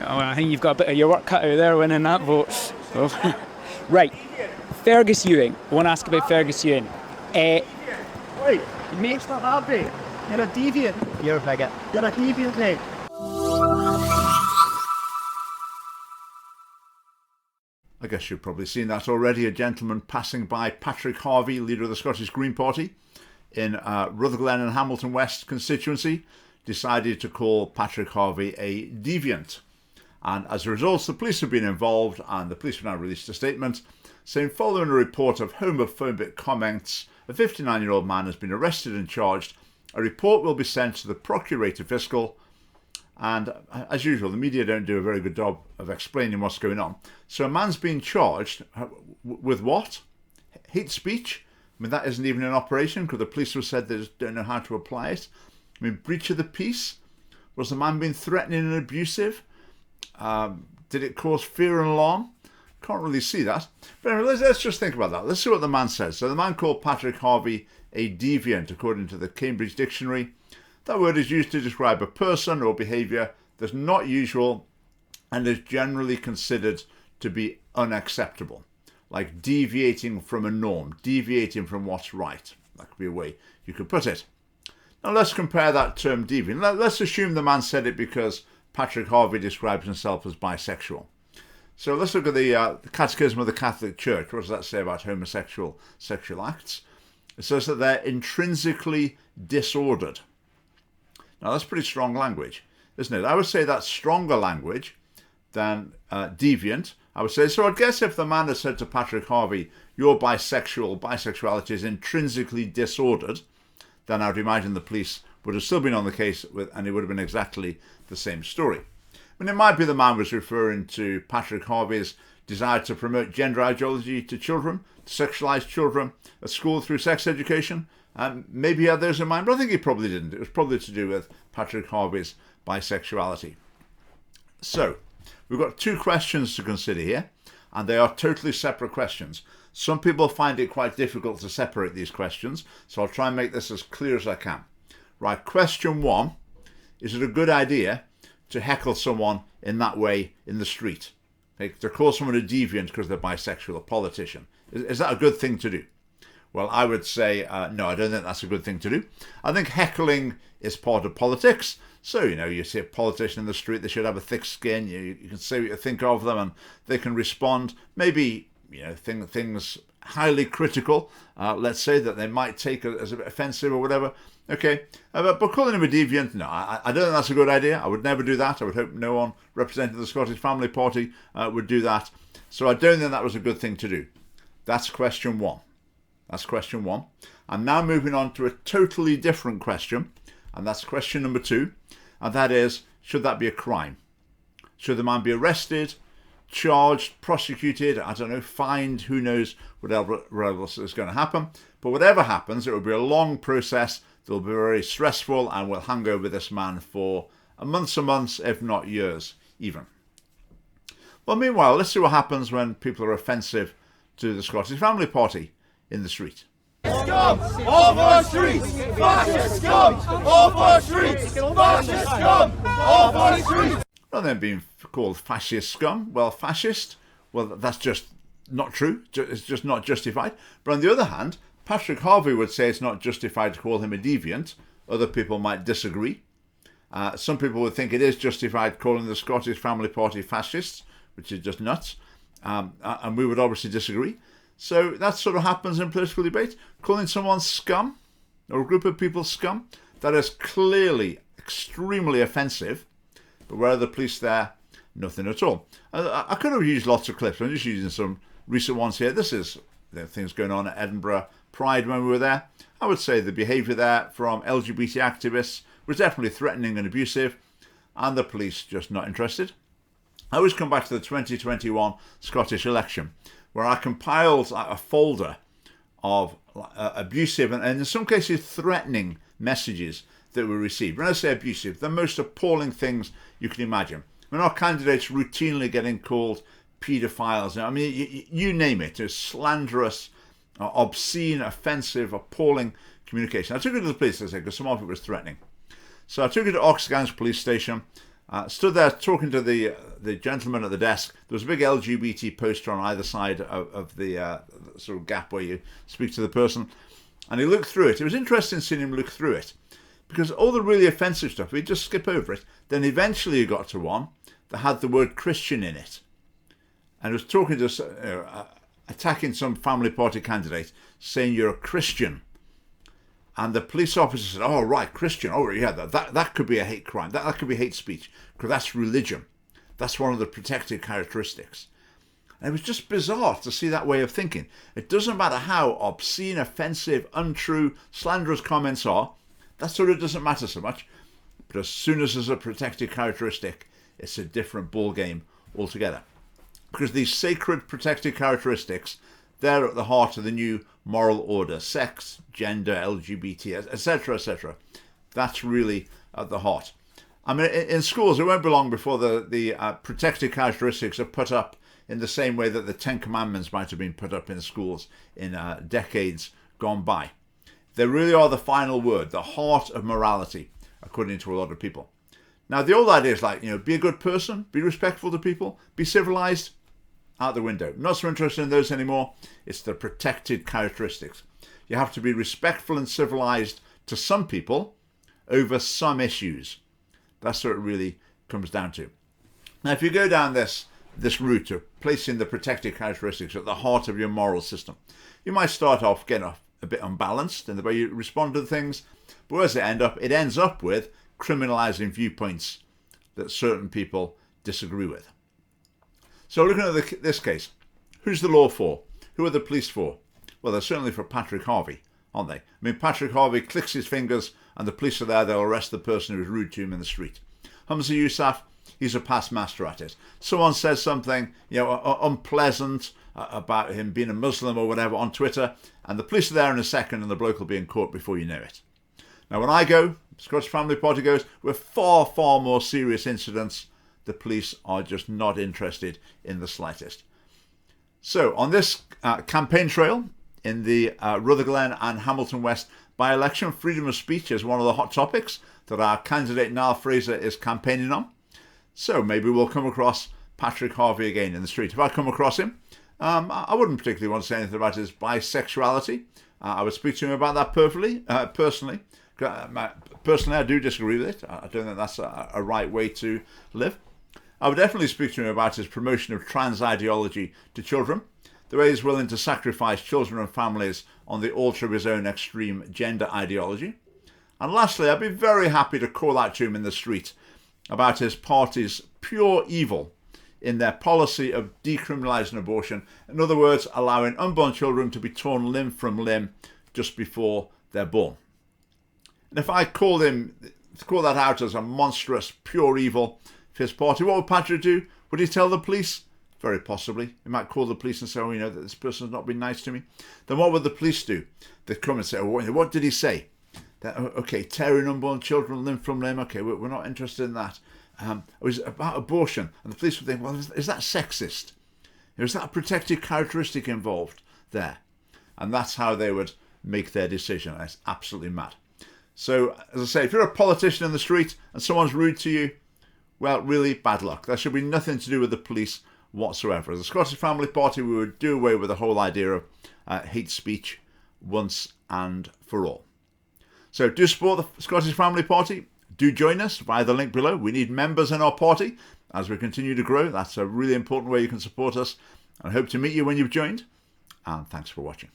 Oh, I think you've got a bit of your work cut out there winning that vote. Oh. Right, Fergus Ewing. I want to ask about Fergus Ewing. Wait, Mr. Harvie, you're a deviant. You're a faggot. You're a deviant, mate. I guess you've probably seen that already. A gentleman passing by Patrick Harvie, leader of the Scottish Green Party, in Rutherglen and Hamilton West constituency, decided to call Patrick Harvie a deviant. And as a result, the police have been involved, and the police have now released a statement saying, following a report of homophobic comments, a 59-year-old man has been arrested and charged. A report will be sent to the Procurator Fiscal. And as usual, the media don't do a very good job of explaining what's going on. So a man's been charged with what? Hate speech? I mean, that isn't even an operation because the police have said they just don't know how to apply it. I mean, breach of the peace? Was the man being threatening and abusive? Did it cause fear and alarm? Can't really see that. But anyway, let's just think about that. Let's see what the man says. So the man called Patrick Harvie a deviant, according to the Cambridge Dictionary. That word is used to describe a person or behaviour that's not usual and is generally considered to be unacceptable, like deviating from a norm, deviating from what's right. That could be a way you could put it. Now let's compare that term deviant. Let's assume the man said it because Patrick Harvie describes himself as bisexual. So let's look at the Catechism of the Catholic Church. What does that say about homosexual sexual acts? It says that they're intrinsically disordered. Now that's pretty strong language, isn't it? I would say that's stronger language than deviant. I would say, so I guess if the man had said to Patrick Harvie, you're bisexual, bisexuality is intrinsically disordered, then I would imagine the police would have still been on the case and it would have been exactly the same story. I mean, it might be the man was referring to Patrick Harvie's desire to promote gender ideology to children, to sexualise children at school through sex education. Maybe he had those in mind, but I think he probably didn't. It was probably to do with Patrick Harvie's bisexuality. So, we've got two questions to consider here, and they are totally separate questions. Some people find it quite difficult to separate these questions, so I'll try and make this as clear as I can. Right, question one, is it a good idea to heckle someone in that way in the street? Like, to call someone a deviant because they're bisexual, a politician. Is that a good thing to do? Well, I would say, no, I don't think that's a good thing to do. I think heckling is part of politics. So, you see a politician in the street, they should have a thick skin. You can say what you think of them and they can respond. Maybe, things highly critical, let's say, that they might take as a bit offensive or whatever. Okay, but calling him a deviant, no, I don't think that's a good idea. I would never do that. I would hope no one representing the Scottish Family Party would do that. So I don't think that was a good thing to do. That's question one. That's question one. I'm now moving on to a totally different question, and that's question number two, and that is, should that be a crime? Should the man be arrested, charged, prosecuted, I don't know, fined, who knows whatever else is going to happen. But whatever happens, it will be a long process that will be very stressful and will hang over this man for months and months, if not years even. Well, meanwhile, let's see what happens when people are offensive to the Scottish Family Party in the street. Scum off our streets! Fascist scum off our streets! Fascist scum off our streets! Rather than being called fascist scum, well, fascist, well, that's just not true. It's just not justified. But on the other hand, Patrick Harvie would say it's not justified to call him a deviant. Other people might disagree. Some people would think it is justified calling the Scottish Family Party fascists, which is just nuts. And we would obviously disagree. So that sort of happens in political debate. Calling someone scum, or a group of people scum, that is clearly extremely offensive. But where are the police there? Nothing at all. I could have used lots of clips. I'm just using some recent ones here. This is things going on at Edinburgh Pride when we were there. I would say the behaviour there from LGBT activists was definitely threatening and abusive, and the police just not interested. I always come back to the 2021 Scottish election, where I compiled a folder of abusive and in some cases threatening messages that were received. When I say abusive, the most appalling things you can imagine. When our candidates routinely getting called paedophiles, I mean, you name it. It's slanderous, obscene, offensive, appalling communication. I took it to the police, I said, because some of it was threatening. So I took it to Oxgange police station, stood there talking to the gentleman at the desk. There was a big LGBT poster on either side of the sort of gap where you speak to the person. And he looked through it. It was interesting seeing him look through it, because all the really offensive stuff, he'd just skip over it. Then eventually he got to one that had the word Christian in it. And he was talking to, attacking some family party candidate, saying you're a Christian. And the police officer said, oh, right, Christian. Oh, yeah, that could be a hate crime. That could be hate speech, because that's religion. That's one of the protected characteristics. And it was just bizarre to see that way of thinking. It doesn't matter how obscene, offensive, untrue, slanderous comments are. That sort of doesn't matter so much. But as soon as there's a protected characteristic, it's a different ball game altogether. Because these sacred protected characteristics, they're at the heart of the new moral order. Sex, gender, LGBT, etc., etc. That's really at the heart. I mean, in schools, it won't be long before the protected characteristics are put up in the same way that the Ten Commandments might have been put up in schools in decades gone by. They really are the final word, the heart of morality, according to a lot of people. Now, the old idea is like, be a good person, be respectful to people, be civilized. Out the window. Not so interested in those anymore. It's the protected characteristics. You have to be respectful and civilized to some people over some issues. That's what it really comes down to. Now, if you go down this route of placing the protected characteristics at the heart of your moral system, you might start off getting a bit unbalanced in the way you respond to things, but where does it end up? It ends up with criminalizing viewpoints that certain people disagree with. So looking at this case, who's the law for? Who are the police for? Well, they're certainly for Patrick Harvie, aren't they? I mean, Patrick Harvie clicks his fingers and the police are there, they'll arrest the person who was rude to him in the street. Humza Yousaf, he's a past master at it. Someone says something, unpleasant about him being a Muslim or whatever on Twitter, and the police are there in a second and the bloke will be in court before you know it. Now, when I go, Scottish Family Party goes, with far, far more serious incidents, the police are just not interested in the slightest. So on this campaign trail in the Rutherglen and Hamilton West by-election, freedom of speech is one of the hot topics that our candidate Niall Fraser is campaigning on. So maybe we'll come across Patrick Harvie again in the street. If I come across him, I wouldn't particularly want to say anything about his bisexuality. I would speak to him about that personally. Personally, I do disagree with it. I don't think that's a right way to live. I would definitely speak to him about his promotion of trans ideology to children, the way he's willing to sacrifice children and families on the altar of his own extreme gender ideology. And lastly, I'd be very happy to call out to him in the street about his party's pure evil in their policy of decriminalising abortion. In other words, allowing unborn children to be torn limb from limb just before they're born. And if I call that out as a monstrous, pure evil for his party, what would Patrick do? Would he tell the police? Very possibly. He might call the police and say, that this person's not been nice to me. Then what would the police do? They'd come and say, what did he say? That, okay, tearing unborn children limb from limb. Okay, we're not interested in that. It was about abortion. And the police would think, well, is that sexist? Is that a protected characteristic involved there? And that's how they would make their decision. That's absolutely mad. So, as I say, if you're a politician in the street and someone's rude to you, well, really bad luck. There should be nothing to do with the police whatsoever. As a Scottish Family Party, we would do away with the whole idea of hate speech once and for all. So do support the Scottish Family Party. Do join us via the link below. We need members in our party as we continue to grow. That's a really important way you can support us. I hope to meet you when you've joined. And thanks for watching.